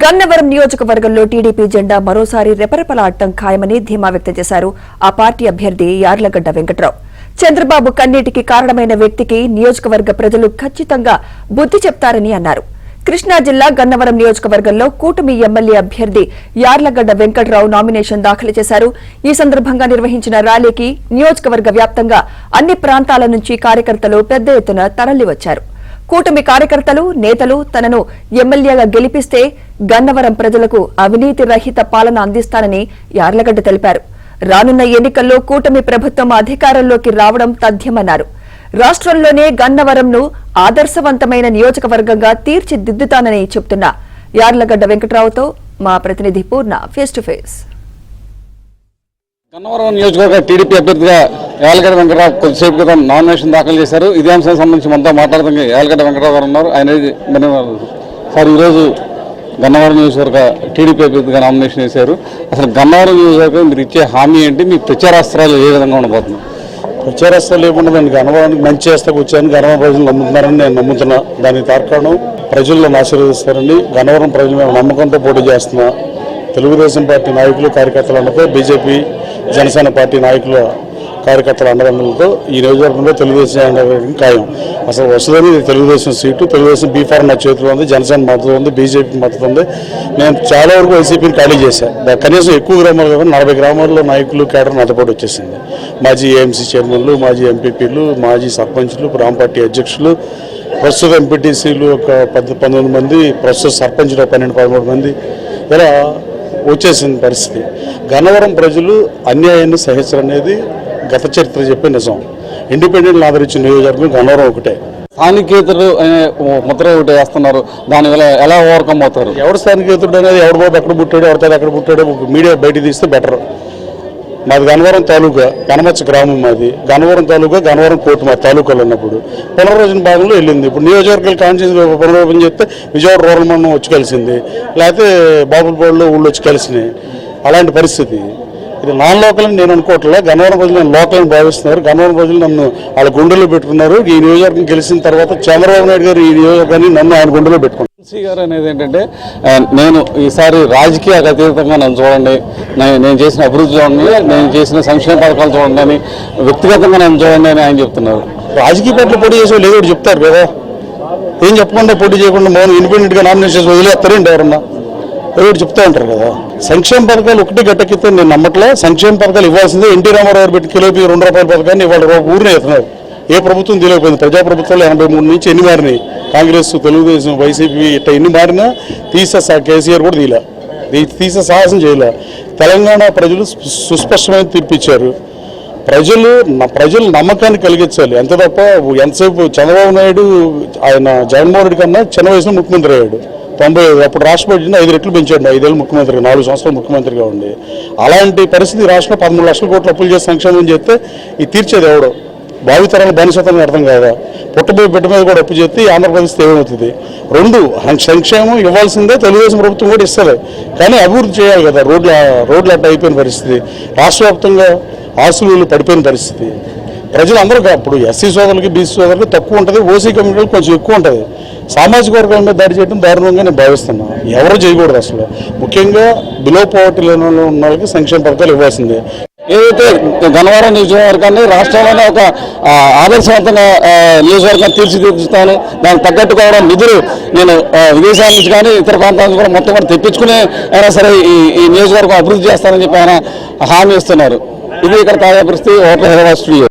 గన్నవరం నియోజకవర్గంలో టీడీపీ జెండా మరోసారి రెపరెపలాడటం ఖాయమని ధీమా వ్యక్తం చేశారు ఆ పార్టీ అభ్యర్థి యార్లగడ్డ వెంకట్రావు. చంద్రబాబు కన్నీటికి కారణమైన వ్యక్తికి నియోజకవర్గ ప్రజలు ఖచ్చితంగా బుద్ధి చెప్తారని అన్నారు. కృష్ణా జిల్లా గన్నవరం నియోజకవర్గంలో కూటమి ఎమ్మెల్యే అభ్యర్థి యార్లగడ్డ వెంకట్రావు నామినేషన్ దాఖలు చేశారు. ఈ సందర్భంగా నిర్వహించిన ర్యాలీకి నియోజకవర్గ వ్యాప్తంగా అన్ని ప్రాంతాల నుంచి కార్యకర్తలు పెద్ద ఎత్తున తరలివచ్చారు. కూటమి కార్యకర్తలు నేతలు తనను ఎమ్మెల్యేగా గెలిపిస్తే గన్నవరం ప్రజలకు అవినీతి రహిత పాలన అందిస్తానని యార్లగడ్డ తెలిపారు. రానున్న ఎన్నికల్లో కూటమి ప్రభుత్వం అధికారంలోకి రావడం తథ్యమన్నారు. రాష్ట్రంలోనే గన్నవరంను ఆదర్శవంతమైన నియోజకవర్గంగా తీర్చిదిద్దుతానని చెబుతున్న యార్లగడ్డ వెంకట్రావుతో మా ప్రతినిధి పూర్ణ ఫేస్ టు ఫేస్. గన్నవరం నియోజకవర్గ టీడీపీ అభ్యర్థిగా యార్లగడ్డ వెంకటరావు కొద్దిసేపు క్రితం నామినేషన్ దాఖలు చేశారు. ఇదే అంశానికి సంబంధించి మనతో మాట్లాడుతున్న యార్లగడ్డ వెంకటరావు గారు ఉన్నారు. ఆయన సార్ ఈరోజు గన్నవరం నియోజకవర్గ టీడీపీ అభ్యర్థిగా నామినేషన్ చేశారు. అసలు గన్నవరం నియోజకవర్గం మీరు ఇచ్చే హామీ ఏంటి? మీ ప్రచారాస్త్రాలు ఏ విధంగా ఉండబోతుంది? ప్రచారాస్త్రాలు ఏముండదండి. గన్నవరానికి మంచి చేస్తాకు వచ్చాను. గన్నవరం ప్రజలు నమ్ముతున్నారని నేను నమ్ముతున్నా. దానికి తార్కాణం ప్రజల్లో ఆశీర్వదిస్తారని గన్నవరం ప్రజలు మేము నమ్మకంతో పోటీ చేస్తున్నా. తెలుగుదేశం పార్టీ నాయకులు కార్యకర్తలు అందరితో బీజేపీ జనసేన పార్టీ నాయకుల కార్యకర్తల అండదండలతో ఈ నియోజకవర్గంలో తెలుగుదేశం ఖాయం. అసలు వస్తుందని తెలుగుదేశం సీటు, తెలుగుదేశం బీఫార్మ్ నా చేతిలో ఉంది, జనసేన మద్దతు ఉంది, బీజేపీ మద్దతు ఉంది. నేను చాలా వరకు వైసీపీని ఖాళీ చేశాను. కనీసం ఎక్కువ గ్రామాలు కదా 40 గ్రామాల్లో నాయకులు కేడర్ నాతోపాటు వచ్చేసింది. మాజీ ఏఎంసీ చైర్మన్లు, మాజీ ఎంపీపీలు, మాజీ సర్పంచ్లు, గ్రామ పార్టీ అధ్యక్షులు, ప్రస్తుత ఎంపీటీసీలు ఒక 19 మంది, ప్రస్తుత సర్పంచ్లు 12-13 మంది, ఇలా వచ్చేసిన పరిస్థితి. గన్నవరం ప్రజలు అన్యాయాన్ని సహించరనేది గత చరిత్ర చెప్పే నిజం. ఇండిపెండెంట్ ఆదరించిన నియోజకవర్గం గన్నవరం ఒకటే. స్థానికేతరులు అనే ముద్ర ఒకటి వేస్తున్నారు. దానివల్ల ఎలా ఓవర్కమ్ అవుతారు? ఎవరు స్థానికేతరుడు అనేది, ఎవడు బాబు ఎక్కడ పుట్టాడు, ఎవరితో ఎక్కడ పుట్టాడో మీడియా బయట తీస్తే బెటర్. మాది గన్నవరం తాలూకా, గనమచ్చ గ్రామం మాది. గన్నవరం తాలూకా, గన్నవరం కోర్టు మా తాలూకాలో ఉన్నప్పుడు పునర్విభజన భాగంలో వెళ్ళింది. ఇప్పుడు నియోజకవర్గాలు కాన్స్టిట్యూన్సీ పునర్విభజన చెప్తే విజయవాడ రూరల్ మండలం వచ్చి కలిసింది, లేకపోతే బాబులపాడులో ఊళ్ళో వచ్చి కలిసినాయి. అలాంటి పరిస్థితి. ఇది నాన్ లోకల్ అని నేను అనుకోవట్లే. గన్నవరం ప్రజలు నేను లోకల్ అని భావిస్తున్నారు. గన్నవరం ప్రజలు నన్ను వాళ్ళ గుండెల్లో పెట్టుకున్నారు. ఈ నియోజకవర్గం గెలిచిన తర్వాత చంద్రబాబు నాయుడు గారు ఈ నియోజకవర్గాన్ని నన్ను ఆయన గుండెలో పెట్టుకున్నారు. గారు అనేది ఏంటంటే, నేను ఈసారి రాజకీయ అతీతంగా నన్ను చూడండి, నేను చేసిన అభివృద్ధి చూడండి, నేను చేసిన సంక్షేమ పథకాలు చూడండి అని, వ్యక్తిగతంగా నన్ను చూడండి అని ఆయన చెప్తున్నారు. రాజకీయ పార్టీలు పోటీ చేసే వాళ్ళు ఏదో చెప్తారు కదా. ఏం చెప్పకుండా పోటీ చేయకుండా మౌనం ఇండిపెండెంట్గా నామినేషన్ చేసి వదిలేస్తారండి ఎవరన్నా? ఏదో చెప్తా ఉంటారు కదా. సంక్షేమ పథకాలు ఒకటి గట్టెక్కితే నేను నమ్మట్లే. సంక్షేమ పథకాలు ఇవ్వాల్సిందే. ఎన్టీ రామారావు గారు పెట్టి కిలోకి ₹2 పథకాన్ని ఇవాళ ఊరినే ఎత్తున్నారు. ఏ ప్రభుత్వం తెలియకపోయింది. ప్రజాప్రభుత్వాలు 83 నుంచి ఎన్ని మారినాయి. కాంగ్రెస్, తెలుగుదేశం, వైసీపీ ఇట్లా ఎన్ని మారినా కేసీఆర్ కూడా తీసే సాహసం చేయలే. తెలంగాణ ప్రజలు సుస్పష్టమైన తీర్పిచ్చారు. ప్రజలు నమ్మకాన్ని కలిగించాలి అంతే తప్ప ఎంతసేపు చంద్రబాబు నాయుడు ఆయన జగన్మోహన్ రెడ్డి కన్నా చిన్న వయసులో ముఖ్యమంత్రి అయ్యాడు. 95 అప్పుడు రాష్ట్ర బడ్జెట్ని 5 రెట్లు పెంచాడు. 5 ఏళ్ళు ముఖ్యమంత్రిగా, 4 సంవత్సరాలు ముఖ్యమంత్రిగా ఉండి. అలాంటి పరిస్థితి రాష్ట్రంలో 13 లక్షల కోట్ల అప్పులు చేసి సంక్షేమం చేస్తే ఇది తీర్చేది ఎవడో? భావితరాలు బానిసత్వం అర్థం కాదా? పుట్టబోయే బిడ్డ మీద కూడా అప్పు చేస్తే ఆంధ్రప్రదేశ్ ఏమవుతుంది? 2 సంక్షేమం ఇవ్వాల్సిందే, తెలుగుదేశం ప్రభుత్వం కూడా ఇస్తుంది. కానీ అభివృద్ధి చేయాలి కదా. రోడ్లు అట్ట అయిపోయిన పరిస్థితి. రాష్ట్ర వ్యాప్తంగా ఆస్తులు పడిపోయిన పరిస్థితి. ప్రజలందరూ ఇప్పుడు ఎస్సీ సోదరులకి, బీసీ సోదరులకి తక్కువ ఉంటుంది, ఓసీ కమ్యూనిటీలకు కొంచెం ఎక్కువ ఉంటుంది. సామాజిక వర్గాల మీద దాడి చేయడం దారుణంగా నేను భావిస్తున్నాను. ఎవరు చేయకూడదు అసలు. ముఖ్యంగా బిలో పవర్టీ లైన్లో ఉన్న వాళ్ళకి సంక్షేమ పథకాలు ఇవ్వాల్సిందే. ఏదైతే గన్నవరం నియోజకవర్గాన్ని రాష్ట్రంలోనే ఒక ఆదర్శవంతంగా నియోజకవర్గాన్ని తీర్చిదిద్దుతాను, దానికి తగ్గట్టు కూడా నిధులు నేను విదేశాల నుంచి కానీ ఇతర ప్రాంతాల నుంచి కూడా మొత్తం కూడా తెప్పించుకునే అయినా సరే ఈ నియోజకవర్గం అభివృద్ధి చేస్తానని చెప్పి ఆయన హామీ ఇస్తున్నారు. ఇది ఇక్కడ తాజా పరిస్థితి. హైదరాబాద్ స్టూడియో.